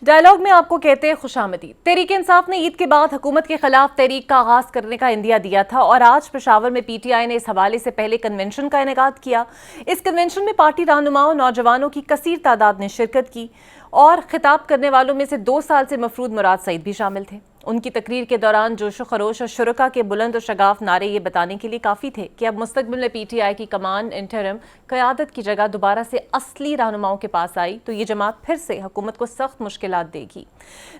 Dialogue میں آپ کو کہتے ہیں خوشامدید۔ تحریک انصاف نے عید کے بعد حکومت کے خلاف تحریک کا آغاز کرنے کا عندیہ دیا تھا اور آج پشاور میں پی ٹی آئی نے اس حوالے سے پہلے کنونشن کا انعقاد کیا۔ اس کنونشن میں پارٹی رہنماؤں نوجوانوں کی کثیر تعداد نے شرکت کی اور خطاب کرنے والوں میں سے 2 سال سے مفرود مراد سعید بھی شامل تھے۔ ان کی تقریر کے دوران جوش و خروش اور شرکا کے بلند و شگاف نعرے یہ بتانے کے لیے کافی تھے کہ اب مستقبل میں پی ٹی آئی کی کمان انٹرم قیادت کی جگہ دوبارہ سے اصلی رہنماؤں کے پاس آئی تو یہ جماعت پھر سے حکومت کو سخت مشکلات دے گی۔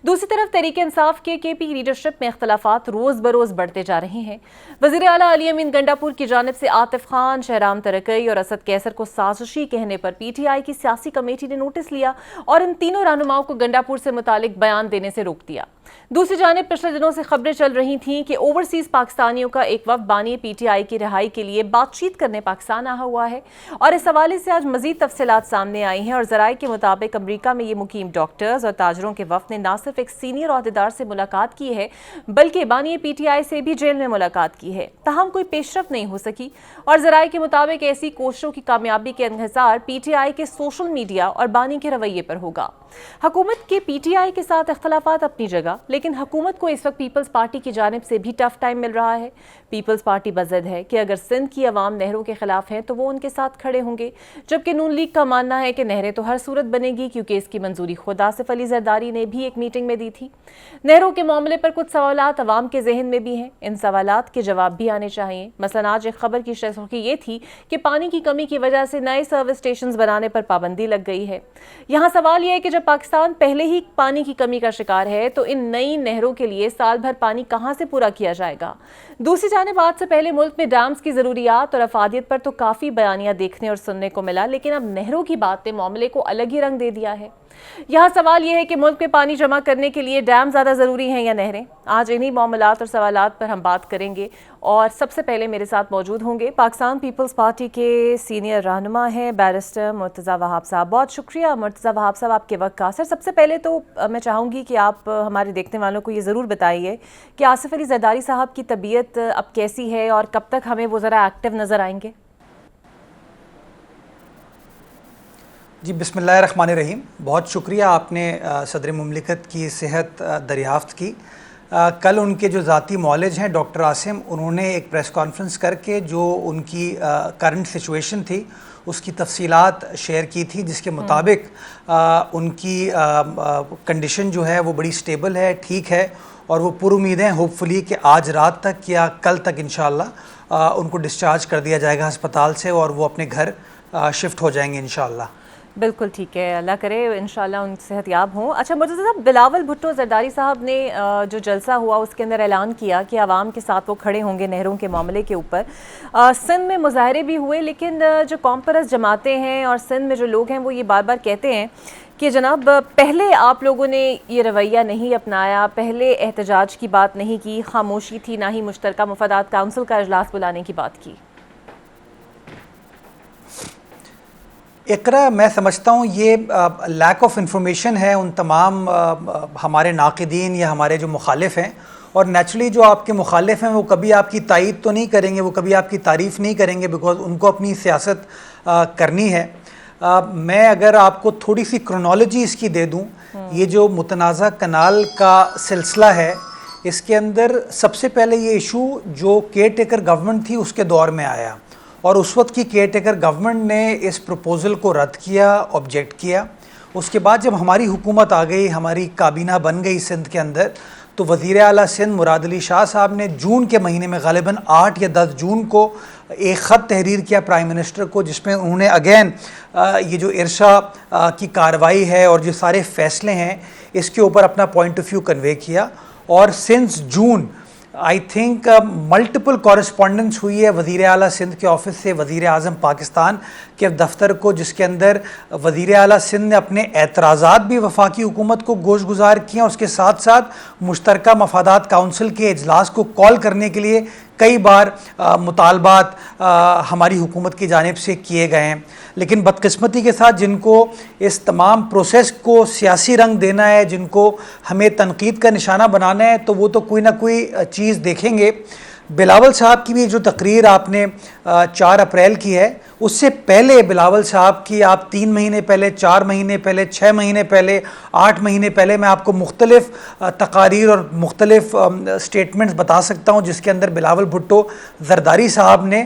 دوسری طرف تحریک انصاف کے پی لیڈرشپ میں اختلافات روز بروز بڑھتے جا رہے ہیں۔ وزیر اعلیٰ علی امین گنڈاپور کی جانب سے عاطف خان، شہرام ترکی اور اسد کیسر کو سازشی کہنے پر پی ٹی آئی کی سیاسی کمیٹی نے نوٹس لیا اور ان تینوں رہنماؤں کو گنڈاپور سے متعلق بیان دینے سے روک دیا۔ دوسری جانب پچھلے دنوں سے خبریں چل رہی تھیں کہ اوورسیز پاکستانیوں کا ایک وفد بانی پی ٹی آئی کی رہائی کے لیے بات چیت کرنے پاکستان آیا ہوا ہے اور اس حوالے سے آج مزید تفصیلات سامنے آئی ہیں اور ذرائع کے مطابق امریکہ میں یہ مقیم ڈاکٹرز اور تاجروں کے وفد نے نہ صرف ایک سینئر عہدیدار سے ملاقات کی ہے بلکہ بانی پی ٹی آئی سے بھی جیل میں ملاقات کی ہے، تاہم کوئی پیش رفت نہیں ہو سکی اور ذرائع کے مطابق ایسی کوششوں کی کامیابی کے انحصار پی ٹی آئی کے سوشل میڈیا اور بانی کے رویے پر ہوگا۔ حکومت کے پی ٹی آئی کے ساتھ اختلافات اپنی جگہ، لیکن حکومت کو اس وقت پیپلز پارٹی کی جانب سے بھی ٹف ٹائم مل رہا ہے۔ پیپلز پارٹی بضد ہے کہ اگر سندھ کی عوام نہروں کے خلاف ہیں تو وہ ان کے ساتھ کھڑے ہوں گے، جبکہ نون لیگ کا ماننا ہے کہ نہریں تو ہر صورت بنے گی کیونکہ اس کی منظوری خود آصف علی زرداری نے بھی ایک میٹنگ میں دی تھی۔ نہروں کے معاملے پر کچھ سوالات عوام کے ذہن میں بھی ہیں، ان سوالات کے جواب بھی آنے چاہیے۔ مثلا آج ایک خبر کی سرخی یہ تھی کہ پانی کی کمی کی وجہ سے نئے سروس اسٹیشنز بنانے پر پابندی لگ گئی ہے۔ یہاں سوال یہ ہے کہ جب پاکستان پہلے ہی پانی کی کمی کا شکار ہے تو ان نئی نہروں کے لیے سال بھر پانی کہاں سے پورا کیا جائے گا؟ دوسری جانب آج سے پہلے ملک میں ڈیمز کی ضروریات اور افادیت پر تو کافی بیانیہ دیکھنے اور سننے کو ملا، لیکن اب نہروں کی بات نے معاملے کو الگ ہی رنگ دے دیا ہے۔ یہاں سوال یہ ہے کہ ملک میں پانی جمع کرنے کے لیے ڈیم زیادہ ضروری ہیں یا نہریں؟ آج انہی معاملات اور سوالات پر ہم بات کریں گے اور سب سے پہلے میرے ساتھ موجود ہوں گے پاکستان پیپلز پارٹی کے سینئر رہنما ہیں بیرسٹر مرتضیٰ وہاب صاحب۔ بہت شکریہ مرتضیٰ وہاب صاحب آپ کے وقت کا۔ سر سب سے پہلے تو میں چاہوں گی کہ آپ ہمارے دیکھنے والوں کو یہ ضرور بتائیے کہ آصف علی زرداری صاحب کی طبیعت اب کیسی ہے اور کب تک ہمیں وہ ذرا ایکٹیو نظر آئیں گے؟ جی بسم اللہ الرحمن الرحیم۔ بہت شکریہ آپ نے صدر مملکت کی صحت دریافت کی۔ کل ان کے جو ذاتی معالج ہیں ڈاکٹر عاصم، انہوں نے ایک پریس کانفرنس کر کے جو ان کی کرنٹ سچویشن تھی اس کی تفصیلات شیئر کی تھی، جس کے مطابق ان کی کنڈیشن جو ہے وہ بڑی سٹیبل ہے، ٹھیک ہے، اور وہ پر امید ہیں ہوپ فلی کہ آج رات تک یا کل تک انشاءاللہ ان کو ڈسچارج کر دیا جائے گا ہسپتال سے اور وہ اپنے گھر شفٹ ہو جائیں گے انشاءاللہ۔ بالکل ٹھیک ہے، اللہ کرے انشاءاللہ ان صحت یاب ہوں۔ اچھا مرتضیٰ صاحب، بلاول بھٹو زرداری صاحب نے جو جلسہ ہوا اس کے اندر اعلان کیا کہ عوام کے ساتھ وہ کھڑے ہوں گے نہروں کے معاملے کے اوپر۔ سندھ میں مظاہرے بھی ہوئے، لیکن جو قوم پرست جماعتیں ہیں اور سندھ میں جو لوگ ہیں وہ یہ بار بار کہتے ہیں کہ جناب پہلے آپ لوگوں نے یہ رویہ نہیں اپنایا، پہلے احتجاج کی بات نہیں کی، خاموشی تھی، نہ ہی مشترکہ مفادات کونسل کا اجلاس بلانے کی بات کی۔ اقرا، میں سمجھتا ہوں یہ لیک آف انفارمیشن ہے ان تمام ہمارے ناقدین یا ہمارے جو مخالف ہیں، اور نیچرلی جو آپ کے مخالف ہیں وہ کبھی آپ کی تائید تو نہیں کریں گے، وہ کبھی آپ کی تعریف نہیں کریں گے، بیکاز ان کو اپنی سیاست کرنی ہے۔ میں اگر آپ کو تھوڑی سی کرونالوجی اس کی دے دوں، یہ جو متنازع کنال کا سلسلہ ہے اس کے اندر سب سے پہلے یہ ایشو جو کیئر ٹیکر گورنمنٹ تھی اس کے دور میں آیا، اور اس وقت کی کیئر ٹیکر گورنمنٹ نے اس پروپوزل کو رد کیا، آبجیکٹ کیا۔ اس کے بعد جب ہماری حکومت آ گئی، ہماری کابینہ بن گئی سندھ کے اندر، تو وزیر اعلیٰ سندھ مراد علی شاہ صاحب نے جون کے مہینے میں غالباً 8 یا 10 جون کو ایک خط تحریر کیا پرائم منسٹر کو، جس میں انہوں نے اگین یہ جو ارشا کی کارروائی ہے اور جو سارے فیصلے ہیں اس کے اوپر اپنا پوائنٹ آف ویو کنوے کیا، اور since June I think multiple correspondence ہوئی ہے وزیر اعلیٰ سندھ کے آفس سے وزیر اعظم پاکستان کے دفتر کو، جس کے اندر وزیر اعلیٰ سندھ نے اپنے اعتراضات بھی وفاقی حکومت کو گوش گزار کیے، اس کے ساتھ ساتھ مشترکہ مفادات کونسل کے اجلاس کو کال کرنے کے لیے کئی بار مطالبات ہماری حکومت کی جانب سے کیے گئے ہیں، لیکن بدقسمتی کے ساتھ جن کو اس تمام پروسیس کو سیاسی رنگ دینا ہے، جن کو ہمیں تنقید کا نشانہ بنانا ہے، تو وہ تو کوئی نہ کوئی چیز دیکھیں گے۔ بلاول صاحب کی بھی جو تقریر آپ نے 4 اپریل کی ہے، اس سے پہلے بلاول صاحب کی آپ 3 مہینے پہلے، 4 مہینے پہلے، 6 مہینے پہلے، 8 مہینے پہلے میں آپ کو مختلف تقاریر اور مختلف سٹیٹمنٹس بتا سکتا ہوں جس کے اندر بلاول بھٹو زرداری صاحب نے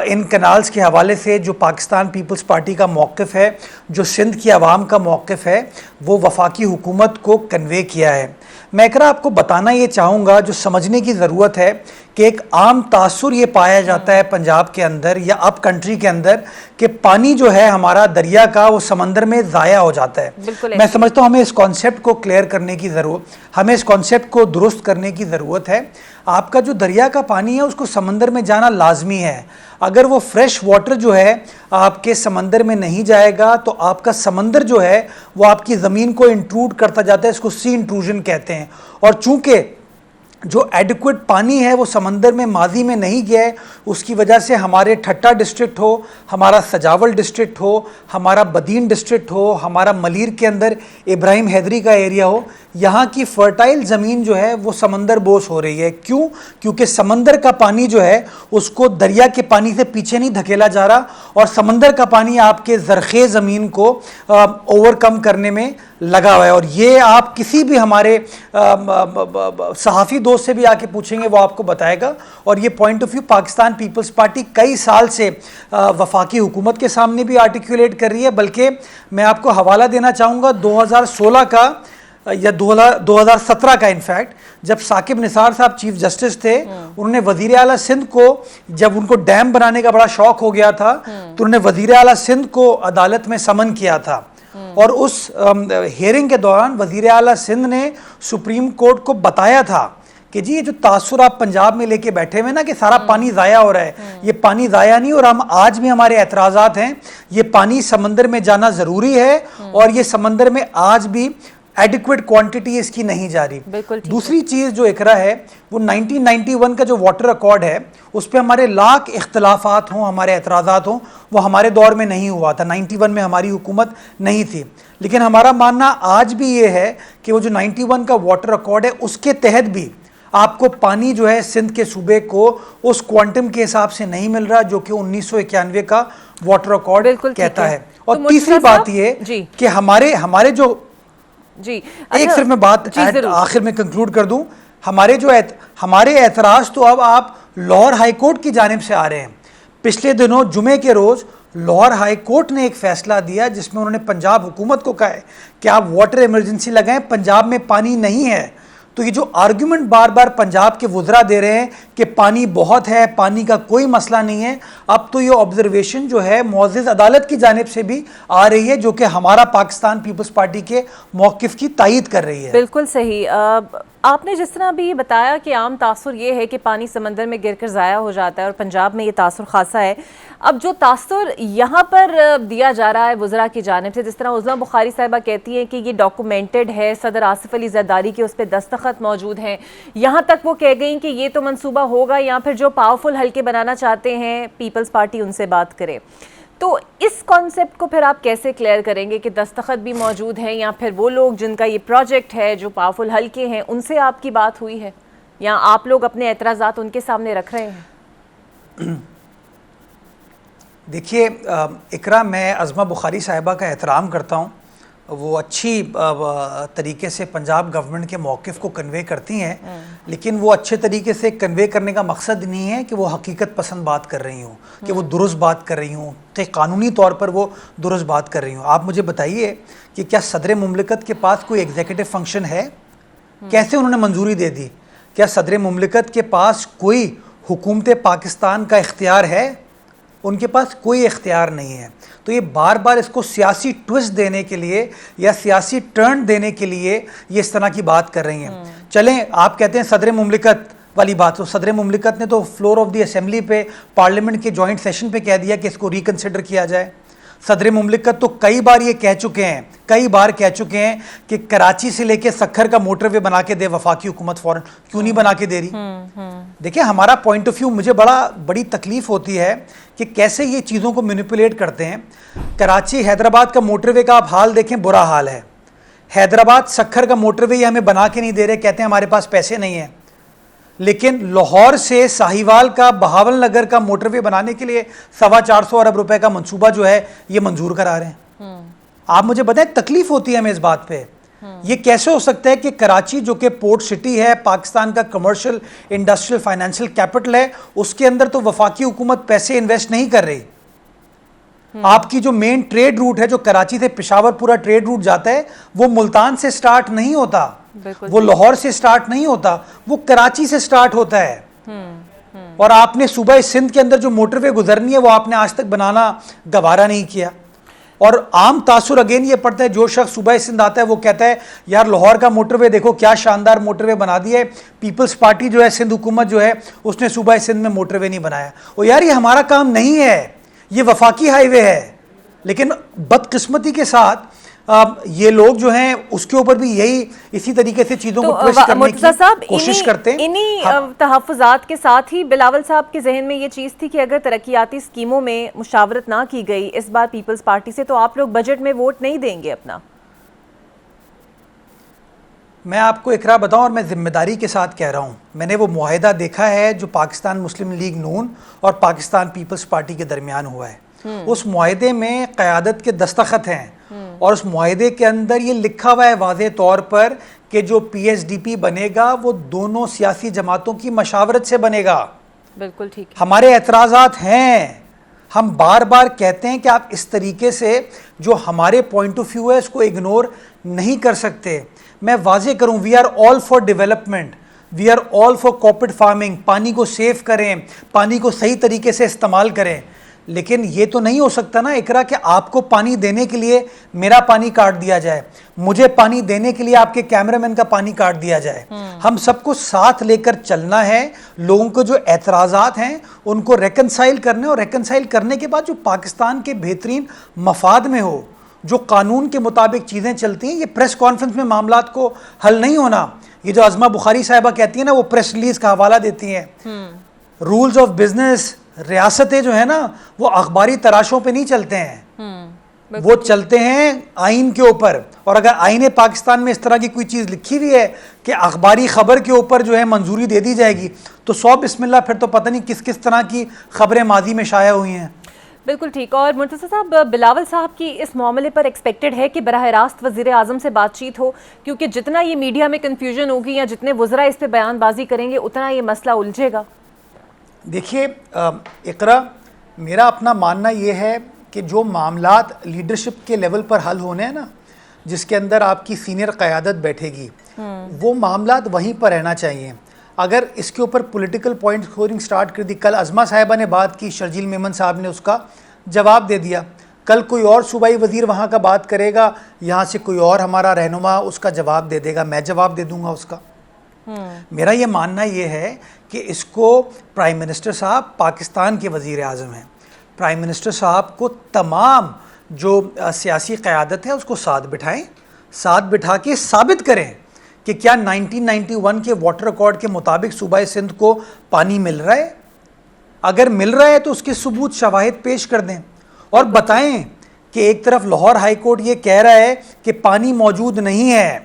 ان کنالز کے حوالے سے جو پاکستان پیپلز پارٹی کا موقف ہے، جو سندھ کی عوام کا موقف ہے، وہ وفاقی حکومت کو کنوے کیا ہے۔ میں اقرا آپ کو بتانا یہ چاہوں گا، جو سمجھنے کی ضرورت ہے کہ ایک عام تاثر یہ پایا جاتا ہے پنجاب کے اندر یا اپ کنٹری کے اندر کہ پانی جو ہے ہمارا دریا کا وہ سمندر میں ضائع ہو جاتا ہے۔ میں سمجھتا ہوں ہمیں اس کانسیپٹ کو کلیئر کرنے کی ضرورت، ہمیں اس کانسیپٹ کو درست کرنے کی ضرورت ہے۔ آپ کا جو دریا کا پانی ہے اس کو سمندر میں جانا لازمی ہے۔ اگر وہ فریش واٹر جو ہے آپ کے سمندر میں نہیں جائے گا تو آپ کا سمندر جو ہے وہ آپ کی زمین کو انٹروڈ کرتا جاتا ہے، اس کو سی انٹروژن کہتے ہیں۔ اور چونکہ جو ایڈیکویٹ پانی ہے وہ سمندر میں ماضی میں نہیں گیا ہے، اس کی وجہ سے ہمارے ٹھٹا ڈسٹرکٹ ہو، ہمارا سجاول ڈسٹرکٹ ہو، ہمارا بدین ڈسٹرکٹ ہو، ہمارا ملیر کے اندر ابراہیم حیدری کا ایریا ہو، یہاں کی فرٹائل زمین جو ہے وہ سمندر بوس ہو رہی ہے۔ کیوں؟ کیونکہ سمندر کا پانی جو ہے اس کو دریا کے پانی سے پیچھے نہیں دھکیلا جا رہا، اور سمندر کا پانی آپ کے زرخیز زمین کو اوور کم کرنے میں لگا ہوا ہے۔ اور یہ آپ کسی بھی ہمارے صحافی دوست سے بھی آ کے پوچھیں گے، وہ آپ کو بتائے گا۔ اور یہ point of view Pakistan Peoples Party کئی سال سے وفاقی حکومت کے سامنے بھی آرٹیکولیٹ کر رہی ہے، بلکہ میں آپ کو حوالہ دینا چاہوں گا 2016 کا یا 2017 کا، انفیکٹ جب ثاقب نثار صاحب چیف جسٹس تھے، انہوں نے وزیر اعلیٰ سندھ کو، جب ان کو ڈیم بنانے کا بڑا شوق ہو گیا تھا تو انہوں نے وزیر اعلیٰ سندھ کو عدالت میں سمن کیا تھا، اور اس ہیئرنگ کے دوران وزیر اعلیٰ سندھ نے سپریم کورٹ کو بتایا تھا کہ جی یہ جو تاثر آپ پنجاب میں لے کے بیٹھے ہوئے نا کہ سارا پانی ضائع ہو رہا ہے، یہ پانی ضائع نہیں، اور ہم آج بھی ہمارے اعتراضات ہیں، یہ پانی سمندر میں جانا ضروری ہے، اور یہ سمندر میں آج بھی ایڈیکویٹ کوانٹٹی اس کی نہیں جا رہی۔ دوسری چیز جو اقرا ہے، وہ 1991 کا جو واٹر ایکارڈ ہے، اس پہ ہمارے لاکھ اختلافات ہوں، ہمارے اعتراضات ہوں، وہ ہمارے دور میں نہیں ہوا تھا، 91 میں ہماری حکومت نہیں تھی۔ لیکن ہمارا ماننا آج بھی یہ ہے کہ وہ جو 91 کا واٹر ایکارڈ ہے، اس کے تحت بھی آپ کو پانی جو ہے سندھ کے صوبے کو اس کوانٹم کے حساب سے نہیں مل رہا جو کہ 1991 کا واٹر ایکارڈ کہتا ہے۔ اور تیسری بات یہ کہ ہمارے جو ایک صرف میں بات آخر میں کنکلوڈ کر دوں، ہمارے اعتراض تو اب آپ لاہور ہائی کورٹ کی جانب سے آ رہے ہیں۔ پچھلے دنوں جمعے کے روز لاہور ہائی کورٹ نے ایک فیصلہ دیا جس میں انہوں نے پنجاب حکومت کو کہا ہے کہ آپ واٹر ایمرجنسی لگائیں، پنجاب میں پانی نہیں ہے۔ تو یہ جو آرگیومنٹ بار بار پنجاب کے وزراء دے رہے ہیں کہ پانی بہت ہے، پانی کا کوئی مسئلہ نہیں ہے، اب تو یہ آبزرویشن جو ہے معزز عدالت کی جانب سے بھی آ رہی ہے جو کہ ہمارا پاکستان پیپلز پارٹی کے موقف کی تائید کر رہی ہے۔ بالکل صحیح۔ آپ نے جس طرح بھی بتایا کہ عام تاثر یہ ہے کہ پانی سمندر میں گر کر ضائع ہو جاتا ہے، اور پنجاب میں یہ تاثر خاصا ہے۔ اب جو تاثر یہاں پر دیا جا رہا ہے وزراء کی جانب سے، جس طرح عظمیٰ بخاری صاحبہ کہتی ہیں کہ یہ ڈاکومنٹڈ ہے، صدر آصف علی زرداری کے اس پہ دستخط موجود ہیں، یہاں تک وہ کہہ گئیں کہ یہ تو منصوبہ ہوگا یا پھر جو پاورفل حلقے بنانا چاہتے ہیں پیپلز پارٹی ان سے بات کرے۔ تو اس کانسیپٹ کو پھر آپ کیسے کلیئر کریں گے کہ دستخط بھی موجود ہیں، یا پھر وہ لوگ جن کا یہ پروجیکٹ ہے جو پاورفل حلقے ہیں ان سے آپ کی بات ہوئی ہے، یا آپ لوگ اپنے اعتراضات ان کے سامنے رکھ رہے ہیں؟ دیکھیے اقرا، میں عظمیٰ بخاری صاحبہ کا احترام کرتا ہوں، وہ اچھی طریقے سے پنجاب گورنمنٹ کے موقف کو کنوے کرتی ہیں، لیکن وہ اچھے طریقے سے کنوے کرنے کا مقصد نہیں ہے کہ وہ حقیقت پسند بات کر رہی ہوں، کہ وہ درست بات کر رہی ہوں، کہ قانونی طور پر وہ درست بات کر رہی ہوں۔ آپ مجھے بتائیے کہ کیا صدر مملکت کے پاس کوئی ایگزیکٹو فنکشن ہے؟ کیسے انہوں نے منظوری دے دی؟ کیا صدر مملکت کے پاس کوئی حکومت پاکستان کا اختیار ہے؟ ان کے پاس کوئی اختیار نہیں ہے۔ تو یہ بار بار اس کو سیاسی ٹوسٹ دینے کے لیے یا سیاسی ٹرن دینے کے لیے یہ اس طرح کی بات کر رہی ہیں۔ چلیں، آپ کہتے ہیں صدر مملکت والی بات، تو صدر مملکت نے تو فلور آف دی اسمبلی پہ پارلیمنٹ کے جوائنٹ سیشن پہ کہہ دیا کہ اس کو ریکنسیڈر کیا جائے۔ صدر مملکت تو کئی بار یہ کہہ چکے ہیں کہ کراچی سے لے کے سکھر کا موٹر وے بنا کے دے وفاقی حکومت، فوراً کیوں نہیں بنا کے دے رہی؟ دیکھیں، ہمارا پوائنٹ آف ویو، مجھے بڑی تکلیف ہوتی ہے کہ کیسے یہ چیزوں کو مینیپولیٹ کرتے ہیں۔ کراچی حیدرآباد کا موٹر وے کا آپ حال دیکھیں، برا حال ہے۔ حیدرآباد سکھر کا موٹر وے یہ ہمیں بنا کے نہیں دے رہے، کہتے ہیں ہمارے پاس پیسے نہیں ہیں۔ لیکن لاہور سے ساہیوال کا بہاول نگر کا موٹر وے بنانے کے لیے 450 ارب روپے کا منصوبہ جو ہے یہ منظور کرا رہے ہیں. آپ مجھے بتائیں تکلیف ہوتی ہے ہمیں اس بات پہ. یہ کیسے ہو سکتا ہے کہ کراچی جو کہ پورٹ سٹی ہے, پاکستان کا کمرشل انڈسٹریل فائنینشیل کیپٹل ہے, اس کے اندر تو وفاقی حکومت پیسے انویسٹ نہیں کر رہی. آپ کی جو مین ٹریڈ روٹ ہے, جو کراچی سے پشاور پورا ٹریڈ روٹ جاتا ہے, وہ ملتان سے سٹارٹ نہیں ہوتا, وہ لاہور سے سٹارٹ نہیں ہوتا, وہ کراچی سے سٹارٹ ہوتا ہے. اور آپ نے صوبہ سندھ کے اندر جو موٹر وے گزرنی ہے وہ آپ نے آج تک بنانا گوارا نہیں کیا. اور عام تاثر اگین یہ پڑتا ہے, جو شخص صوبہ سندھ آتا ہے وہ کہتا ہے یار لاہور کا موٹر وے دیکھو کیا شاندار موٹر وے بنا دیا ہے. پیپلز پارٹی جو ہے, سندھ حکومت جو ہے, اس نے صوبہ سندھ میں موٹر وے نہیں بنایا. اور یار یہ ہمارا کام نہیں ہے, یہ وفاقی ہائی وے ہے. لیکن بدقسمتی کے ساتھ یہ لوگ جو ہیں اس کے اوپر بھی یہی اسی طریقے سے چیزوں کو ٹویسٹ کرنے کی کوشش کرتے ہیں. انہی تحفظات کے ساتھ ہی بلاول صاحب کے ذہن میں یہ چیز تھی کہ اگر ترقیاتی اسکیموں میں مشاورت نہ کی گئی اس بار پیپلز پارٹی سے, تو آپ لوگ بجٹ میں ووٹ نہیں دیں گے اپنا. میں آپ کو اقرا بتاؤں, اور میں ذمہ داری کے ساتھ کہہ رہا ہوں, میں نے وہ معاہدہ دیکھا ہے جو پاکستان مسلم لیگ نون اور پاکستان پیپلز پارٹی کے درمیان ہوا ہے. اس معاہدے میں قیادت کے دستخط ہیں, اور اس معاہدے کے اندر یہ لکھا ہوا ہے واضح طور پر کہ جو پی ایس ڈی پی بنے گا وہ دونوں سیاسی جماعتوں کی مشاورت سے بنے گا. بالکل ٹھیک ہے. ہمارے اعتراضات ہیں, ہم بار بار کہتے ہیں کہ آپ اس طریقے سے جو ہمارے پوائنٹ آف ویو ہے اس کو اگنور نہیں کر سکتے. میں واضح کروں, we are all for development, we are all for corporate farming. پانی کو سیو کریں, پانی کو صحیح طریقے سے استعمال کریں. لیکن یہ تو نہیں ہو سکتا نا اقرا کہ آپ کو پانی دینے کے لیے میرا پانی کاٹ دیا جائے, مجھے پانی دینے کے لیے آپ کے کیمرہ مین کا پانی کاٹ دیا جائے. ہم سب کو ساتھ لے کر چلنا ہے. لوگوں کو جو اعتراضات ہیں ان کو ریکنسائل کرنے, اور ریکنسائل کرنے کے بعد جو پاکستان کے بہترین مفاد میں ہو, جو قانون کے مطابق چیزیں چلتی ہیں. یہ پریس کانفرنس میں معاملات کو حل نہیں ہونا. یہ جو عظمہ بخاری صاحبہ کہتی ہیں نا, وہ پریس ریلیز کا حوالہ دیتی ہیں. رولز آف بزنس, ریاستیں جو ہے نا وہ اخباری تراشوں پہ نہیں چلتے ہیں, وہ چلتے ہیں آئین کے اوپر. اور اگر آئین پاکستان میں اس طرح کی کوئی چیز لکھی ہوئی ہے کہ اخباری خبر کے اوپر جو ہے منظوری دے دی جائے گی, تو 100 بسم اللہ, پھر تو پتہ نہیں کس کس طرح کی خبریں ماضی میں شائع ہوئی ہیں. بالکل ٹھیک. اور مرتضیٰ صاحب, بلاول صاحب کی اس معاملے پر ایکسپیکٹڈ ہے کہ براہ راست وزیر اعظم سے بات چیت ہو, کیونکہ جتنا یہ میڈیا میں کنفیوژن ہوگی یا جتنے وزراء اس پہ بیان بازی کریں گے اتنا یہ مسئلہ الجھے گا. دیکھیے اقرا, میرا اپنا ماننا یہ ہے کہ جو معاملات لیڈرشپ کے لیول پر حل ہونے ہیں نا, جس کے اندر آپ کی سینئر قیادت بیٹھے گی, وہ معاملات وہیں پر رہنا چاہیے. اگر اس کے اوپر پولیٹیکل پوائنٹ اسکورنگ سٹارٹ کر دی, کل عظمہ صاحبہ نے بات کی, شرجیل میمن صاحب نے اس کا جواب دے دیا, کل کوئی اور صوبائی وزیر وہاں کا بات کرے گا, یہاں سے کوئی اور ہمارا رہنما اس کا جواب دے دے گا, میں جواب دے دوں گا اس کا. میرا یہ ماننا یہ ہے کہ اس کو پرائم منسٹر صاحب پاکستان کے وزیر اعظم ہیں, پرائم منسٹر صاحب کو تمام جو سیاسی قیادت ہے اس کو ساتھ بٹھائیں, ساتھ بٹھا کے ثابت کریں کہ کیا 1991 کے واٹر ایکارڈ کے مطابق صوبہ سندھ کو پانی مل رہا ہے. اگر مل رہا ہے تو اس کے ثبوت شواہد پیش کر دیں, اور بتائیں کہ ایک طرف لاہور ہائی کورٹ یہ کہہ رہا ہے کہ پانی موجود نہیں ہے,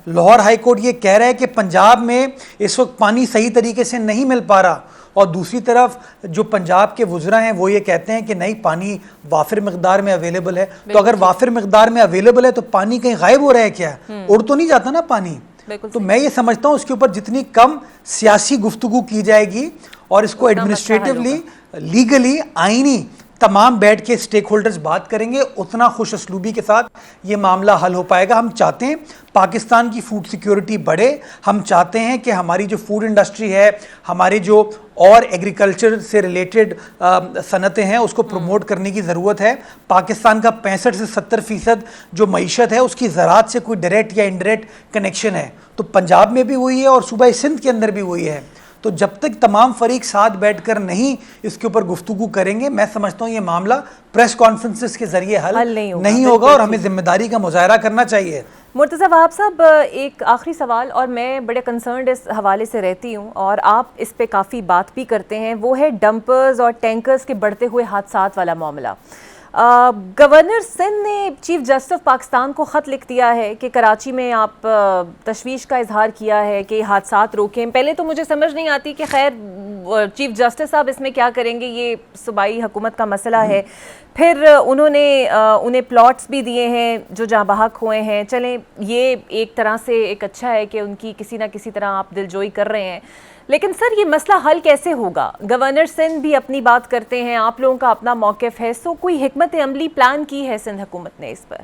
لاہور ہائی کورٹ یہ کہہ رہا ہے کہ پنجاب میں اس وقت پانی صحیح طریقے سے نہیں مل پا رہا, اور دوسری طرف جو پنجاب کے وزراء ہیں وہ یہ کہتے ہیں کہ نہیں پانی وافر مقدار میں اویلیبل ہے. تو اگر وافر مقدار میں اویلیبل ہے تو پانی کہیں غائب ہو رہا ہے کیا؟ اڑ تو نہیں جاتا نا پانی. تو میں یہ سمجھتا ہوں اس کے اوپر جتنی کم سیاسی گفتگو کی جائے گی اور اس کو ایڈمنسٹریٹولی, لیگلی, آئینی تمام بیٹھ کے سٹیک ہولڈرز بات کریں گے, اتنا خوش اسلوبی کے ساتھ یہ معاملہ حل ہو پائے گا. ہم چاہتے ہیں پاکستان کی فوڈ سیکیورٹی بڑھے, ہم چاہتے ہیں کہ ہماری جو فوڈ انڈسٹری ہے, ہماری جو اور ایگریکلچر سے ریلیٹڈ صنعتیں ہیں اس کو پروموٹ کرنے کی ضرورت ہے. پاکستان کا 65 سے 70% جو معیشت ہے اس کی زراعت سے کوئی ڈائریکٹ یا انڈائریکٹ کنیکشن ہے, تو پنجاب میں بھی وہی ہے اور صوبہ سندھ کے اندر بھی وہی ہے. تو جب تک تمام فریق ساتھ بیٹھ کر نہیں اس کے اوپر گفتگو کریں گے, میں سمجھتا ہوں یہ معاملہ پریس کانفرنسز کے ذریعے حل نہیں ہوگا, اور ہمیں ذمہ داری کا مظاہرہ کرنا چاہیے. مرتضیٰ وہاب صاحب, ایک آخری سوال, اور میں بڑے کنسرنڈ اس حوالے سے رہتی ہوں اور آپ اس پہ کافی بات بھی کرتے ہیں, وہ ہے ڈمپرز اور ٹینکرز کے بڑھتے ہوئے حادثات والا معاملہ. گورنر سندھ نے چیف جسٹس آف پاکستان کو خط لکھ دیا ہے کہ کراچی میں آپ تشویش کا اظہار کیا ہے کہ حادثات روکیں. پہلے تو مجھے سمجھ نہیں آتی کہ خیر چیف جسٹس صاحب اس میں کیا کریں گے, یہ صوبائی حکومت کا مسئلہ ہے. پھر انہوں نے انہیں پلاٹس بھی دیے ہیں جو جہاں بحق ہوئے ہیں. چلیں یہ ایک طرح سے ایک اچھا ہے کہ ان کی کسی نہ کسی طرح آپ دلجوئی کر رہے ہیں, لیکن سر یہ مسئلہ حل کیسے ہوگا؟ گورنر سندھ بھی اپنی بات کرتے ہیں, آپ لوگوں کا اپنا موقف ہے, سو کوئی حکمت عملی پلان کی ہے سندھ حکومت نے اس پر؟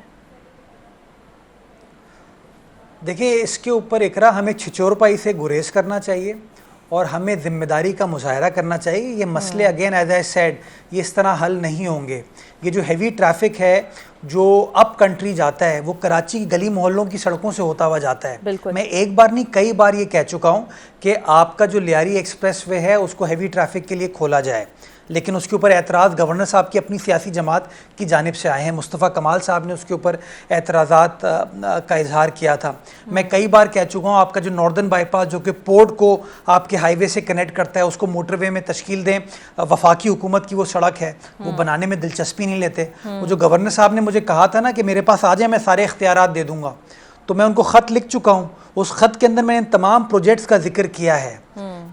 دیکھیے اس کے اوپر اقرا ہمیں چھچورپائی سے گریز کرنا چاہیے اور ہمیں ذمہ داری کا مظاہرہ کرنا چاہیے. یہ مسئلے اگین ایز آئی سیڈ یہ اس طرح حل نہیں ہوں گے. یہ جو ہیوی ٹریفک ہے جو اپ کنٹری جاتا ہے وہ کراچی کی گلی محلوں کی سڑکوں سے ہوتا ہوا جاتا ہے. میں ایک بار نہیں کئی بار یہ کہہ چکا ہوں کہ آپ کا جو لیاری ایکسپریس وے ہے اس کو ہیوی ٹریفک کے لیے کھولا جائے, لیکن اس کے اوپر اعتراض گورنر صاحب کی اپنی سیاسی جماعت کی جانب سے آئے ہیں. مصطفیٰ کمال صاحب نے اس کے اوپر اعتراضات کا اظہار کیا تھا. میں کئی بار کہہ چکا ہوں آپ کا جو ناردرن بائی پاس جو کہ پورٹ کو آپ کے ہائی وے سے کنیکٹ کرتا ہے اس کو موٹر وے میں تشکیل دیں. وفاقی حکومت کی وہ سڑک ہے, وہ بنانے میں دلچسپی نہیں لیتے. وہ جو گورنر صاحب نے مجھے کہا تھا نا کہ میرے پاس آ جائیں میں سارے اختیارات دے دوں گا, تو میں ان کو خط لکھ چکا ہوں. اس خط کے اندر میں نے تمام پروجیکٹس کا ذکر کیا ہے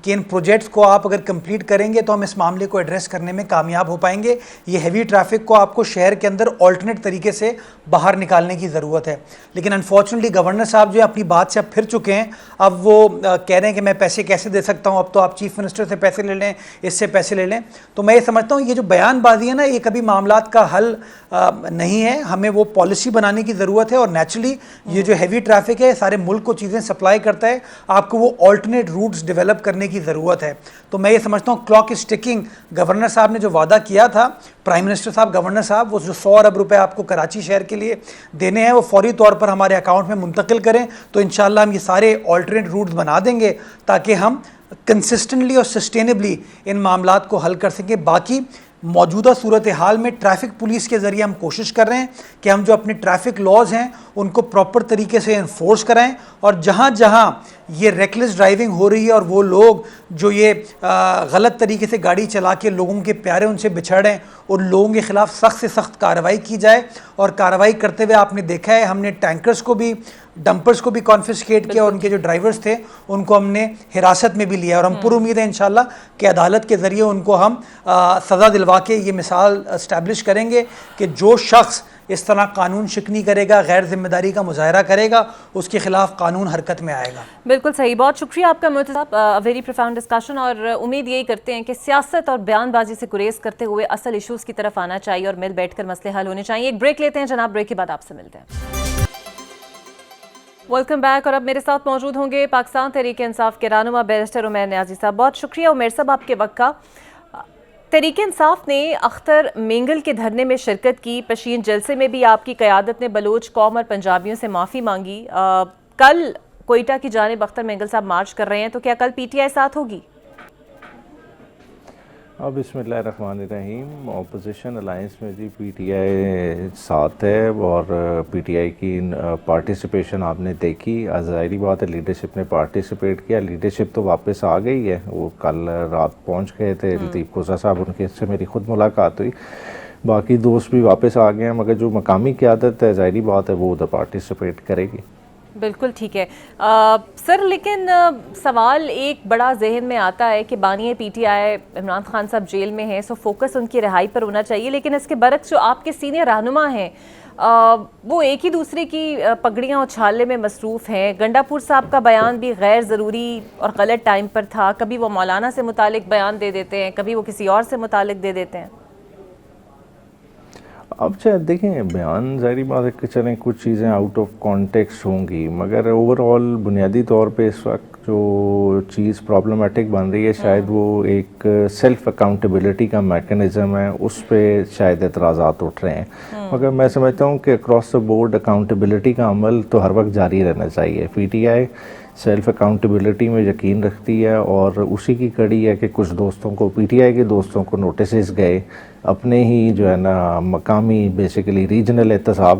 کہ ان پروجیکٹس کو آپ اگر کمپلیٹ کریں گے تو ہم اس معاملے کو ایڈریس کرنے میں کامیاب ہو پائیں گے. یہ ہیوی ٹریفک کو آپ کو شہر کے اندر آلٹرنیٹ طریقے سے باہر نکالنے کی ضرورت ہے. لیکن انفارچونیٹلی گورنر صاحب جو ہے اپنی بات سے اب پھر چکے ہیں. اب وہ کہہ رہے ہیں کہ میں پیسے کیسے دے سکتا ہوں, اب تو آپ چیف منسٹر سے پیسے لے لیں, اس سے پیسے لے لیں. تو میں یہ سمجھتا ہوں یہ جو بیان بازی ہے نا یہ کبھی معاملات کا حل نہیں ہے. ہمیں وہ پالیسی بنانے کی ضرورت ہے, اور نیچرلی یہ جو ہیوی ٹریفک ہے سارے ملک کو چیزیں سپلائی کرتا ہے, آپ کو وہ آلٹرنیٹ روٹس ڈیولپ کرنے کی ضرورت ہے. تو میں یہ سمجھتا ہوں کلاک از ٹکنگ. گورنر صاحب نے جو وعدہ کیا تھا, پرائم منسٹر صاحب, گورنر صاحب, وہ جو 100 ارب روپے آپ کو کراچی شہر کے لیے دینے ہیں وہ فوری طور پر ہمارے اکاؤنٹ میں منتقل کریں, تو انشاءاللہ ہم یہ سارے آلٹرنیٹ روٹس بنا دیں گے تاکہ ہم کنسسٹنٹلی اور سسٹینبلی ان معاملات کو حل کر سکیں. باقی موجودہ صورتحال میں ٹریفک پولیس کے ذریعے ہم کوشش کر رہے ہیں کہ ہم جو اپنے ٹریفک لاز ہیں ان کو پراپر طریقے سے انفورس کرائیں, اور جہاں جہاں یہ ریکلیس ڈرائیونگ ہو رہی ہے اور وہ لوگ جو یہ غلط طریقے سے گاڑی چلا کے لوگوں کے پیارے ان سے بچھڑ رہے ہیں, ان لوگوں کے خلاف سخت سے سخت کارروائی کی جائے. اور کارروائی کرتے ہوئے آپ نے دیکھا ہے ہم نے ٹینکرز کو بھی, ڈمپرز کو بھی کانفسکیٹ کیا, اور ان کے جو ڈرائیورز تھے ان کو ہم نے حراست میں بھی لیا, اور ہم پر امید ہے انشاءاللہ کہ عدالت کے ذریعے ان کو ہم سزا دلوا کے یہ مثال اسٹیبلش کریں گے کہ جو شخص اس طرح قانون شکنی کرے گا, غیر ذمہ داری کا مظاہرہ کرے گا, اس کے خلاف قانون حرکت میں آئے گا. بالکل صحیح, بہت شکریہ آپ کا مرتضی صاحب, ویری پروفاؤنڈ ڈسکشن. اور امید یہی کرتے ہیں کہ سیاست اور بیان بازی سے گریز کرتے ہوئے اصل ایشوز کی طرف آنا چاہیے اور مل بیٹھ کر مسئلے حل ہونے چاہیے. ایک بریک لیتے ہیں جناب, بریک کے بعد آپ سے ملتے ہیں. Welcome back. اور اب میرے ساتھ موجود ہوں گے پاکستان تحریک انصاف کے رہنما بیرسٹر عمیر نیازی صاحب. بہت شکریہ عمیر صاحب آپ کے وقت کا. تحریک انصاف نے اختر مینگل کے دھرنے میں شرکت کی. پشین جلسے میں بھی آپ کی قیادت نے بلوچ قوم اور پنجابیوں سے معافی مانگی. کل کوئٹہ کی جانب اختر مینگل صاحب مارچ کر رہے ہیں, تو کیا کل پی ٹی آئی ساتھ ہوگی؟ بسم اللہ الرحمن الرحیم. اپوزیشن الائنس میں جی پی ٹی آئی ساتھ ہے, اور پی ٹی آئی کی پارٹیسپیشن آپ نے دیکھی. ظاہری بات ہے لیڈرشپ نے پارٹیسپیٹ کیا. لیڈرشپ تو واپس آ گئی ہے, وہ کل رات پہنچ گئے تھے. لطیف کوزہ صاحب ان کے سے میری خود ملاقات ہوئی. باقی دوست بھی واپس آ گئے ہیں, مگر جو مقامی قیادت ہے ظاہری بات ہے وہ ادھر پارٹیسپیٹ کرے گی. بالکل ٹھیک ہے سر, لیکن سوال ایک بڑا ذہن میں آتا ہے کہ بانی P T I Imran Khan صاحب جیل میں ہیں, سو فوکس ان کی رہائی پر ہونا چاہیے. لیکن اس کے برعکس جو آپ کے سینئر رہنما ہیں وہ ایک ہی دوسرے کی پگڑیاں اچھالنے میں مصروف ہیں. گنڈا پور صاحب کا بیان بھی غیر ضروری اور غلط ٹائم پر تھا. کبھی وہ مولانا سے متعلق بیان دے دیتے ہیں, کبھی وہ کسی اور سے متعلق دے دیتے ہیں. اب چاہے دیکھیں بیان ظاہری بات ہے کہ چلیں کچھ چیزیں آؤٹ آف کانٹیکسٹ ہوں گی, مگر اوور آل بنیادی طور پہ اس وقت جو چیز پرابلمٹک بن رہی ہے شاید وہ ایک سیلف اکاؤنٹیبلٹی کا میکنزم ہے, اس پہ شاید اعتراضات اٹھ رہے ہیں. مگر میں سمجھتا ہوں کہ اکراس دا بورڈ اکاؤنٹیبلٹی کا عمل تو ہر وقت جاری رہنا چاہیے. P T I self accountability میں یقین رکھتی ہے, اور اسی کی کڑی ہے کہ کچھ دوستوں کو, پی ٹی آئی کے دوستوں کو نوٹسز گئے اپنے ہی جو ہے نا مقامی بیسیکلی ریجنل احتساب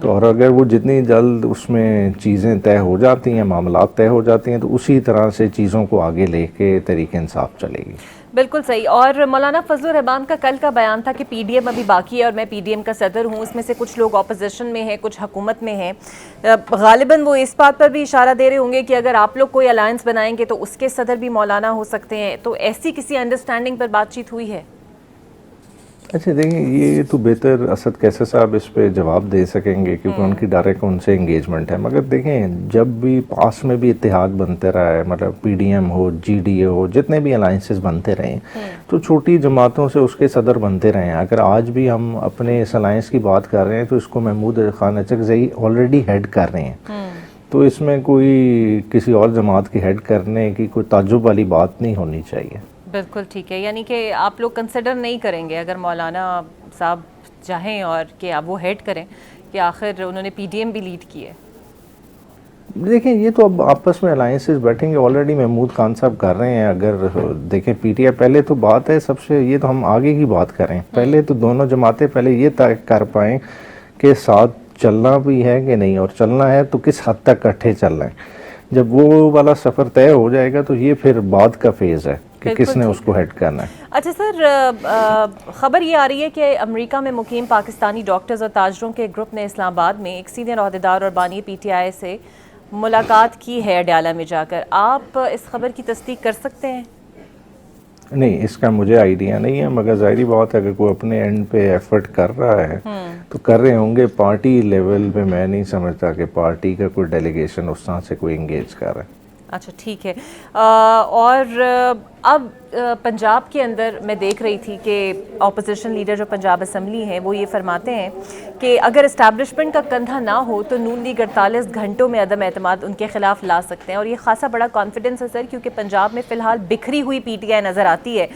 تو اور اگر وہ جتنی جلد اس میں چیزیں طے ہو جاتی ہیں، معاملات طے ہو جاتی ہیں، تو اسی طرح سے چیزوں کو آگے لے کے تحریک انصاف چلے گی. بالکل صحیح. اور مولانا فضل الرحمان کا کل کا بیان تھا کہ پی ڈی ایم ابھی باقی ہے اور میں پی ڈی ایم کا صدر ہوں، اس میں سے کچھ لوگ اپوزیشن میں ہیں، کچھ حکومت میں ہیں. غالباً وہ اس بات پر بھی اشارہ دے رہے ہوں گے کہ اگر آپ لوگ کوئی الائنس بنائیں گے تو اس کے صدر بھی مولانا ہو سکتے ہیں. تو ایسی کسی انڈرسٹینڈنگ پر بات چیت ہوئی ہے؟ اچھا دیکھیں، یہ تو بہتر اسد کیسر صاحب اس پہ جواب دے سکیں گے کیونکہ ان کی ڈائریکٹ ان سے انگیجمنٹ ہے. مگر دیکھیں، جب بھی پاس میں بھی اتحاد بنتے رہا ہے، مطلب پی ڈی ایم ہو، جی ڈی اے ہو، جتنے بھی الائنسز بنتے رہے ہیں، تو چھوٹی جماعتوں سے اس کے صدر بنتے رہے ہیں. اگر آج بھی ہم اپنے اس الائنس کی بات کر رہے ہیں تو اس کو محمود خان اچکزئی آلریڈی ہیڈ کر رہے ہیں. تو اس میں کوئی کسی اور جماعت کی ہیڈ کرنے کی کوئی تعجب والی بات نہیں ہونی چاہیے. بالکل ٹھیک ہے. یعنی کہ آپ لوگ کنسیڈر نہیں کریں گے اگر مولانا صاحب چاہیں اور کہ آپ وہ ہیڈ کریں کہ آخر انہوں نے پی ڈی ایم بھی لیڈ کی ہے. دیکھیں، یہ تو اب آپس میں الائنسز بیٹھیں گے، آلریڈی محمود خان صاحب کر رہے ہیں. اگر دیکھیں پی ٹی آئی، پہلے تو بات ہے سب سے، یہ تو ہم آگے کی بات کریں، پہلے تو دونوں جماعتیں پہلے یہ طے کر پائیں کہ ساتھ چلنا بھی ہے کہ نہیں، اور چلنا ہے تو کس حد تک اکٹھے چل رہے ہیں. جب وہ والا سفر طے ہو جائے گا تو یہ پھر بعد کا فیز ہے کہ کس نے اس کو ہیڈ کرنا ہے. اچھا سر، خبر یہ آ رہی ہے کہ امریکہ میں مقیم پاکستانی ڈاکٹرز اور تاجروں کے گروپ نے اسلام آباد میں ایک سینئر عہدیدار اور بانی پی ٹی آئی سے ملاقات کی ہے ڈیالہ میں جا کر. آپ اس خبر کی تصدیق کر سکتے ہیں؟ نہیں، اس کا مجھے آئیڈیا نہیں ہے، مگر ظاہری بات ہے اگر کوئی اپنے اینڈ پہ ایفرٹ کر رہا ہے تو کر رہے ہوں گے. پارٹی لیول پہ میں نہیں سمجھتا کہ پارٹی کا کوئی ڈیلیگیشن اس طرح سے کوئی انگیج کر رہا ہے. اچھا ٹھیک ہے. اور اب پنجاب کے اندر میں دیکھ رہی تھی کہ اپوزیشن لیڈر جو پنجاب اسمبلی ہیں وہ یہ فرماتے ہیں کہ اگر اسٹیبلشمنٹ کا کندھا نہ ہو تو نون لیگ 48 گھنٹوں میں عدم اعتماد ان کے خلاف لا سکتے ہیں. اور یہ خاصا بڑا کانفیڈنس ہے سر، کیونکہ پنجاب میں فی الحال بکھری ہوئی پی ٹی آئی نظر آتی ہے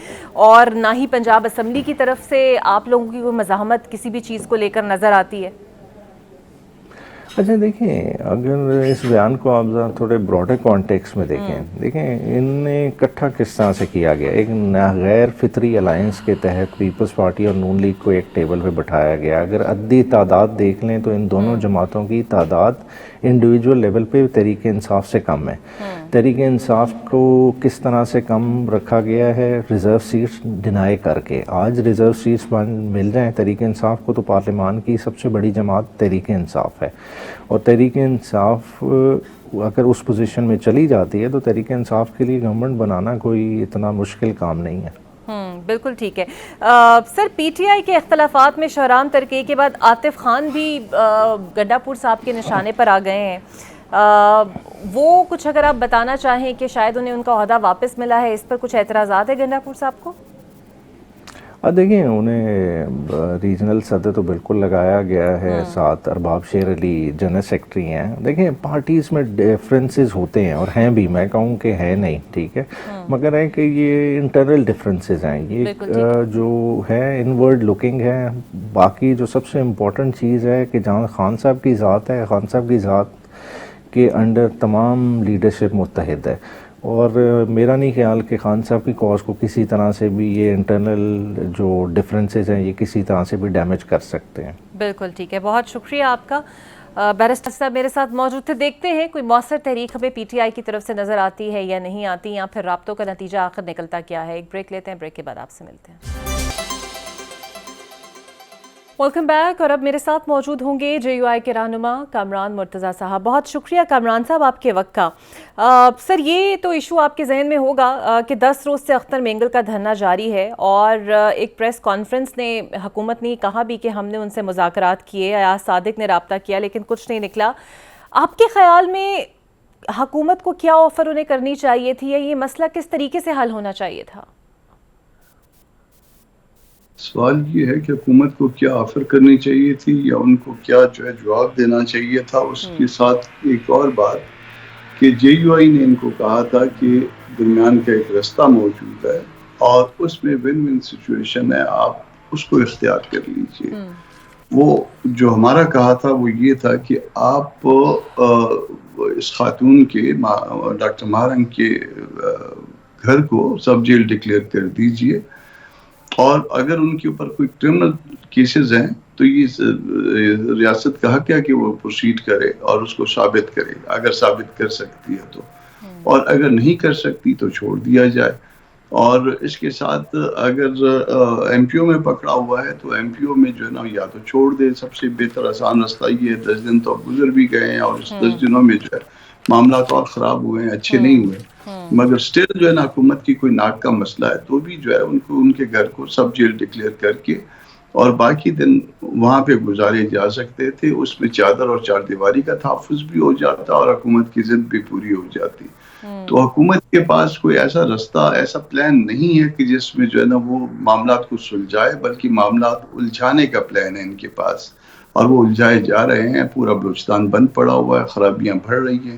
اور نہ ہی پنجاب اسمبلی کی طرف سے آپ لوگوں کی کوئی مزاحمت کسی بھی چیز کو لے کر نظر آتی ہے. اچھا دیکھیں، اگر اس بیان کو آپ تھوڑے براڈر کانٹیکس میں دیکھیں ان نے اکٹھا کس طرح سے کیا گیا. ایک غیر فطری الائنس کے تحت پیپلز پارٹی اور نون لیگ کو ایک ٹیبل پہ بٹھایا گیا. اگر عددی تعداد دیکھ لیں تو ان دونوں جماعتوں کی تعداد انڈیویجول لیول پہ تحریک انصاف سے کم ہے. تحریک انصاف کو کس طرح سے کم رکھا گیا ہے؟ ریزرو سیٹس ڈینائی کر کے. آج ریزرو سیٹس مل جائیں تحریک انصاف کو تو پارلیمان کی سب سے بڑی جماعت تحریک انصاف ہے. اور تحریک انصاف اگر اس پوزیشن میں چلی جاتی ہے تو تحریک انصاف کے لیے گورنمنٹ بنانا کوئی اتنا مشکل کام نہیں ہے. بالکل ٹھیک ہے. سر، پی ٹی آئی کے اختلافات میں شہرام ترکی کے بعد عاطف خان بھی گنڈا پور صاحب کے نشانے پر آ گئے ہیں. وہ کچھ اگر آپ بتانا چاہیں کہ شاید انہیں ان کا عہدہ واپس ملا ہے، اس پر کچھ اعتراضات ہیں گنڈا پور صاحب کو؟ دیکھیں، انہیں ریجنل صدر تو بالکل لگایا گیا ہے، ساتھ ارباب شیر علی جنرل سیکرٹری ہیں. دیکھیں، پارٹیز میں ڈیفرنسز ہوتے ہیں اور ہیں بھی، میں کہوں کہ ہے نہیں، ٹھیک ہے، مگر ہے کہ یہ انٹرنل ڈیفرنسز ہیں. یہ جو ہے انورڈ لکنگ ہے. باقی جو سب سے امپورٹنٹ چیز ہے کہ جہاں خان صاحب کی ذات ہے، خان صاحب کی ذات کے انڈر تمام لیڈرشپ متحد ہے. اور میرا نہیں خیال کہ خان صاحب کی کاز کو کسی طرح سے بھی یہ انٹرنل جو ڈفرینسز ہیں یہ کسی طرح سے بھی ڈیمیج کر سکتے ہیں. بالکل ٹھیک ہے. بہت شکریہ آپ کا. بیرسٹر صاحب میرے ساتھ موجود تھے. دیکھتے ہیں کوئی مؤثر تحریک ہمیں پی ٹی آئی کی طرف سے نظر آتی ہے یا نہیں آتی، یا پھر رابطوں کا نتیجہ آخر نکلتا کیا ہے. ایک بریک لیتے ہیں، بریک کے بعد آپ سے ملتے ہیں. Welcome back. اور اب میرے ساتھ موجود ہوں گے جے یو آئی کے رہنما کامران مرتضیٰ صاحب. بہت شکریہ کامران صاحب آپ کے وقت کا. سر، یہ تو ایشو آپ کے ذہن میں ہوگا کہ 10 روز سے اختر مینگل کا دھرنا جاری ہے اور ایک پریس کانفرنس نے حکومت نے کہا بھی کہ ہم نے ان سے مذاکرات کیے، ایاز صادق نے رابطہ کیا لیکن کچھ نہیں نکلا. آپ کے خیال میں حکومت کو کیا آفر انہیں کرنی چاہیے تھی، یا یہ مسئلہ کس طریقے سے حل ہونا چاہیے تھا؟ سوال یہ ہے کہ حکومت کو کیا آفر کرنی چاہیے تھی یا ان کو کیا جو ہے جواب دینا چاہیے تھا. اس کے ساتھ ایک اور بات کہ جے یو آئی نے ان کو کہا تھا کہ درمیان کا ایک رستہ موجود ہے اور اس میں ون ون سچویشن ہے، آپ اس کو اختیار کر لیجیے. وہ جو ہمارا کہا تھا وہ یہ تھا کہ آپ اس خاتون کے ڈاکٹر مہارنگ کے گھر کو سب جیل ڈکلیئر کر دیجیے، اور اگر ان کے اوپر کوئی کرمنل کیسز ہیں تو یہ ریاست کا حق ہے کہ وہ پروسیڈ کرے اور اس کو ثابت کرے اگر ثابت کر سکتی ہے تو، اور اگر نہیں کر سکتی تو چھوڑ دیا جائے. اور اس کے ساتھ اگر ایم پی او میں پکڑا ہوا ہے تو ایم پی او میں جو ہے نا یا تو چھوڑ دے. سب سے بہتر آسان رستہ یہ ہے. 10 دن تو گزر بھی گئے ہیں اور اس 10 دنوں میں جو ہے معاملات اور خراب ہوئے ہیں, اچھے نہیں ہوئے, مگر سٹل جو ہے نا حکومت کی کوئی ناک کا مسئلہ ہے تو بھی جو ہے ان کو ان کے گھر کو سب جیل ڈکلیئر کر کے اور باقی دن وہاں پہ گزارے جا سکتے تھے. اس میں چادر اور چار دیواری کا تحفظ بھی ہو جاتا اور حکومت کی ضد بھی پوری ہو جاتی. تو حکومت کے پاس کوئی ایسا رستہ, ایسا پلان نہیں ہے کہ جس میں جو ہے نا وہ معاملات کو سلجھائے, بلکہ معاملات الجھانے کا پلان ہے ان کے پاس, اور وہ الجھائے جا رہے ہیں. پورا بلوچستان بند پڑا ہوا ہے, خرابیاں بڑھ رہی ہیں.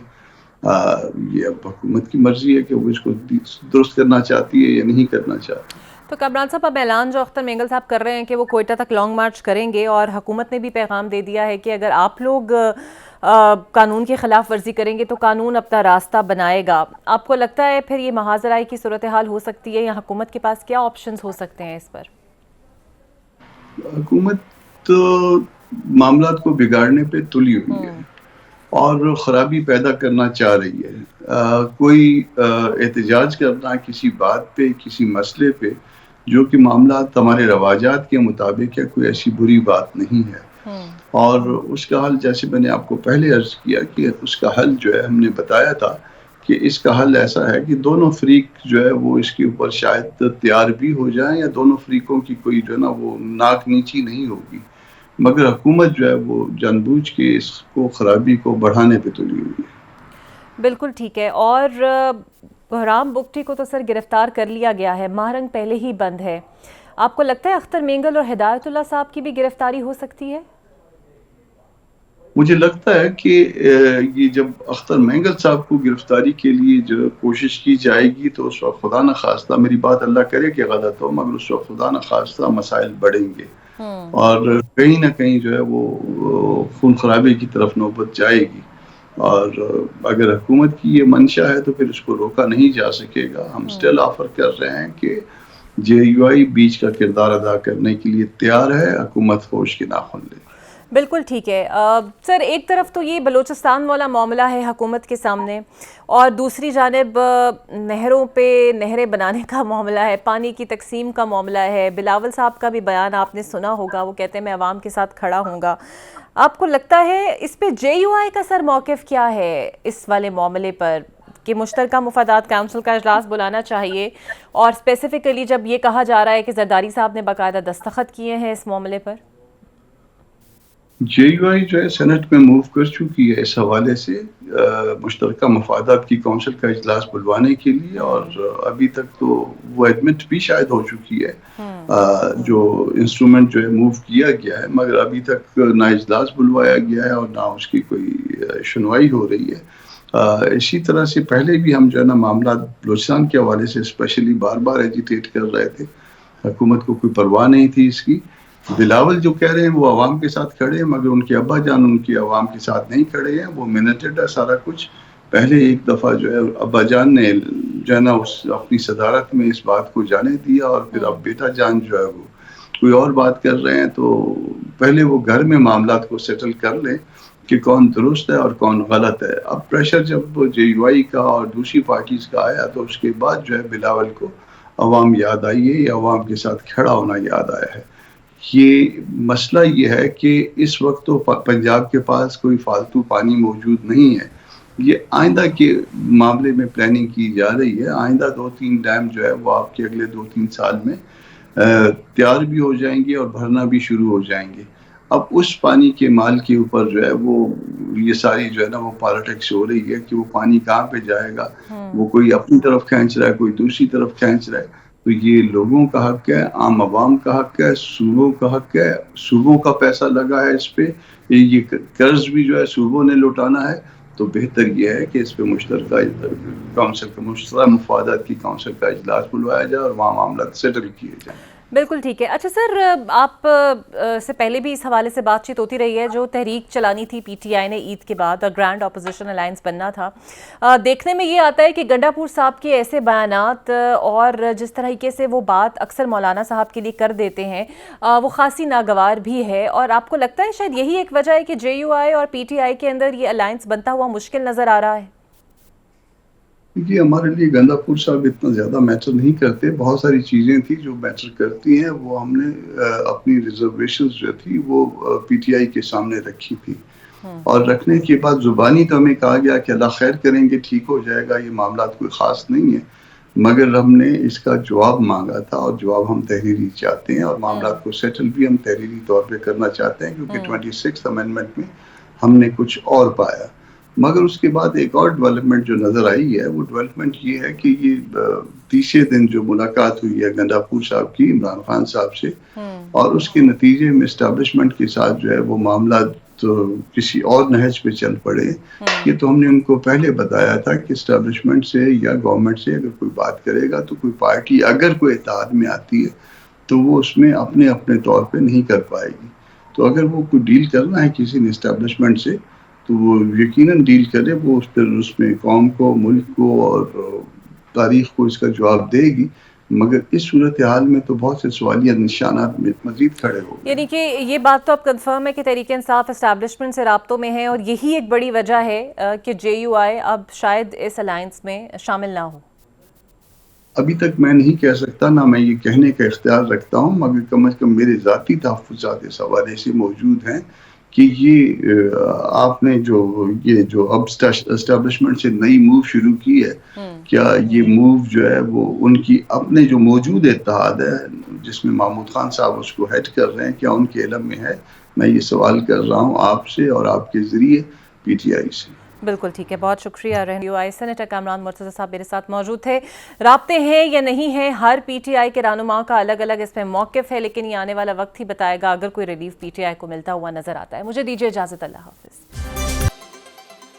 یہ اب حکومت کی مرضی ہے کہ وہ اس کو درست کرنا چاہتی ہے یا نہیں کرنا چاہتی. تو کامران صاحب, اب اعلان جو اختر مینگل صاحب کر رہے ہیں کہ وہ کوئٹہ تک لانگ مارچ کریں گے, اور حکومت نے بھی پیغام دے دیا ہے کہ اگر آپ لوگ قانون کی خلاف ورزی کریں گے تو قانون اپنا راستہ بنائے گا. آپ کو لگتا ہے پھر یہ محاذرائی کی صورتحال ہو سکتی ہے, یا حکومت کے پاس کیا آپشنز ہو سکتے ہیں اس پر؟ حکومت معاملات کو بگاڑنے پہ تلی ہوئی ہے اور خرابی پیدا کرنا چاہ رہی ہے. کوئی احتجاج کرنا کسی بات پہ, کسی مسئلے پہ جو کہ معاملات ہمارے رواجات کے مطابق ہے, کوئی ایسی بری بات نہیں ہے. اور اس کا حل, جیسے میں نے آپ کو پہلے عرض کیا کہ اس کا حل جو ہے ہم نے بتایا تھا کہ اس کا حل ایسا ہے کہ دونوں فریق جو ہے وہ اس کے اوپر شاید تیار بھی ہو جائیں, یا دونوں فریقوں کی کوئی جو ہے نا وہ ناک نیچی نہیں ہوگی, مگر حکومت جو ہے وہ جان بوجھ کے اس کو خرابی کو بڑھانے پہ تلی ہوئی ہے. بالکل ٹھیک ہے. اور بحرام بگٹی کو تو سر گرفتار کر لیا گیا ہے, ماہرنگ پہلے ہی بند ہے. آپ کو لگتا ہے اختر مینگل اور ہدایت اللہ صاحب کی بھی گرفتاری ہو سکتی ہے؟ مجھے لگتا ہے کہ یہ جب اختر مینگل صاحب کو گرفتاری کے لیے جو کوشش کی جائے گی تو اس وقت خدا نخواستہ, میری بات اللہ کرے کہ غلط ہو, مگر اس وقت خدا نخواستہ مسائل بڑھیں گے اور کہیں نہ کہیں جو ہے وہ خون خرابے کی طرف نوبت جائے گی. اور اگر حکومت کی یہ منشا ہے تو پھر اس کو روکا نہیں جا سکے گا. ہم سٹل آفر کر رہے ہیں کہ جے یو آئی بیچ کا کردار ادا کرنے کے لیے تیار ہے, حکومت ہوش کے ناخن لے. بالکل ٹھیک ہے. سر, ایک طرف تو یہ بلوچستان والا معاملہ ہے حکومت کے سامنے, اور دوسری جانب نہروں پہ نہریں بنانے کا معاملہ ہے, پانی کی تقسیم کا معاملہ ہے. بلاول صاحب کا بھی بیان آپ نے سنا ہوگا, وہ کہتے ہیں میں عوام کے ساتھ کھڑا ہوں گا. آپ کو لگتا ہے اس پہ جے یو آئی کا سر موقف کیا ہے اس والے معاملے پر, کہ مشترکہ مفادات کونسل کا اجلاس بلانا چاہیے, اور اسپیسیفکلی جب یہ کہا جا رہا ہے کہ زرداری صاحب نے باقاعدہ دستخط کیے ہیں اس معاملے پر؟ جے یو آئی جو ہے سینٹ میں موو کر چکی ہے اس حوالے سے مشترکہ مفادات کی کونسل کا اجلاس بلوانے کے لیے, اور ابھی تک تو وہ ایڈمٹ بھی شاید ہو چکی ہے جو انسٹرومنٹ جو ہے موو کیا گیا ہے, مگر ابھی تک نہ اجلاس بلوایا گیا ہے اور نہ اس کی کوئی سنوائی ہو رہی ہے. اسی طرح سے پہلے بھی ہم جو ہے نا معاملات بلوچستان کے حوالے سے اسپیشلی بار بار ایجیٹیٹ کر رہے تھے, حکومت کو کوئی پرواہ نہیں تھی اس کی. بلاول جو کہہ رہے ہیں وہ عوام کے ساتھ کھڑے ہیں, مگر ان کے ابا جان ان کی عوام کے ساتھ نہیں کھڑے ہیں. وہ منٹڈ ہے سارا کچھ. پہلے ایک دفعہ جو ہے ابا جان نے جو ہے نا اپنی صدارت میں اس بات کو جانے دیا, اور پھر اب بیٹا جان جو ہے وہ کوئی اور بات کر رہے ہیں. تو پہلے وہ گھر میں معاملات کو سیٹل کر لیں کہ کون درست ہے اور کون غلط ہے. اب پریشر جب جے یو آئی کا اور دوسری پارٹیز کا آیا تو اس کے بعد جو ہے بلاول کو عوام یاد آئی ہے, یا عوام کے ساتھ کھڑا ہونا یاد آیا ہے. یہ مسئلہ یہ ہے کہ اس وقت تو پنجاب کے پاس کوئی فالتو پانی موجود نہیں ہے. یہ آئندہ کے معاملے میں پلاننگ کی جا رہی ہے. آئندہ 2-3 ڈیم جو ہے وہ آپ کے اگلے 2-3 سال میں تیار بھی ہو جائیں گے اور بھرنا بھی شروع ہو جائیں گے. اب اس پانی کے مال کے اوپر جو ہے وہ یہ ساری جو ہے نا وہ پالیٹکس ہو رہی ہے کہ وہ پانی کہاں پہ جائے گا. وہ کوئی اپنی طرف کھینچ رہا ہے, کوئی دوسری طرف کھینچ رہا ہے. تو یہ لوگوں کا حق ہے, عام عوام کا حق ہے, صوبوں کا حق ہے. صوبوں کا پیسہ لگا ہے اس پہ, یہ قرض بھی جو ہے صوبوں نے لوٹانا ہے. تو بہتر یہ ہے کہ اس پہ مشترکہ کونسل کا مشترکہ مفادات کی کونسل کا اجلاس بلوایا جائے اور وہاں معاملات سیٹل کیے جائیں. بالکل ٹھیک ہے. اچھا سر، آپ سے پہلے بھی اس حوالے سے بات چیت ہوتی رہی ہے. جو تحریک چلانی تھی پی ٹی آئی نے عید کے بعد اور گرینڈ اپوزیشن الائنس بننا تھا، دیکھنے میں یہ آتا ہے کہ گنڈاپور صاحب کے ایسے بیانات اور جس طریقے سے وہ بات اکثر مولانا صاحب کے لیے کر دیتے ہیں وہ خاصی ناگوار بھی ہے. اور آپ کو لگتا ہے شاید یہی ایک وجہ ہے کہ جے یو آئی اور پی ٹی آئی کے اندر یہ الائنس بنتا ہوا مشکل نظر آ رہا ہے؟ کیونکہ ہمارے لیے گنڈاپور صاحب اتنا زیادہ میٹر نہیں کرتے. بہت ساری چیزیں تھیں جو میٹر کرتی ہیں، وہ ہم نے اپنی ریزرویشنز جو تھی وہ پی ٹی آئی کے سامنے رکھی تھی، اور رکھنے کے بعد زبانی تو ہمیں کہا گیا کہ اللہ خیر کریں گے، ٹھیک ہو جائے گا، یہ معاملات کوئی خاص نہیں ہے. مگر ہم نے اس کا جواب مانگا تھا، اور جواب ہم تحریری چاہتے ہیں، اور معاملات کو سیٹل بھی ہم تحریری طور پہ کرنا چاہتے ہیں، کیونکہ 26 امینڈمنٹ میں ہم نے کچھ اور پایا. مگر اس کے بعد ایک اور ڈیولپمنٹ جو نظر آئی ہے، وہ ڈیولپمنٹ یہ ہے کہ یہ تیسرے دن جو ملاقات ہوئی ہے گنڈاپور صاحب کی عمران خان صاحب سے، اور اس کے نتیجے میں اسٹیبلشمنٹ کے ساتھ جو ہے وہ معاملات تو کسی اور نہج پہ چل پڑے. یہ تو ہم نے ان کو پہلے بتایا تھا کہ اسٹیبلشمنٹ سے یا گورنمنٹ سے اگر کوئی بات کرے گا تو کوئی پارٹی اگر کوئی اتحاد میں آتی ہے تو وہ اس میں اپنے اپنے طور پہ نہیں کر پائے گی. تو اگر وہ کوئی ڈیل کرنا ہے کسی نے اسٹیبلشمنٹ سے تو وہ یقیناً ڈیل کرے، وہ اس میں قوم کو، ملک کو اور تاریخ کو اس کا جواب دے گی. مگر اس صورتحال میں تو بہت سے سوالیہ نشانات مزید کھڑے ہو گئے. یعنی کہ یہ بات تو اب کنفرم ہے کہ تحریک انصاف اسٹیبلشمنٹ سے رابطوں میں ہے، اور یہی ایک بڑی وجہ ہے کہ جے یو آئی اب شاید اس الائنس میں شامل نہ ہو. ابھی تک میں نہیں کہہ سکتا، نہ میں یہ کہنے کا اختیار رکھتا ہوں، مگر کم از کم میرے ذاتی تحفظات اس حوالے سے موجود ہیں کہ یہ آپ نے جو اب اسٹیبلشمنٹ سے نئی موو شروع کی ہے، کیا یہ موو جو ہے وہ ان کی اپنے جو موجود اتحاد ہے جس میں محمود خان صاحب اس کو ہیڈ کر رہے ہیں، کیا ان کے علم میں ہے؟ میں یہ سوال کر رہا ہوں آپ سے اور آپ کے ذریعے پی ٹی آئی سے. بالکل ٹھیک ہے، بہت شکریہ. رہنما you I senator Kamran Murtaza صاحب میرے ساتھ موجود تھے. رابطے ہیں یا نہیں ہیں، ہر پی ٹی آئی کے رہنماؤں کا الگ الگ اس میں موقف ہے، لیکن یہ آنے والا وقت ہی بتائے گا. اگر کوئی ریلیف پی ٹی آئی کو ملتا ہوا نظر آتا ہے. مجھے دیجیے اجازت. اللہ حافظ.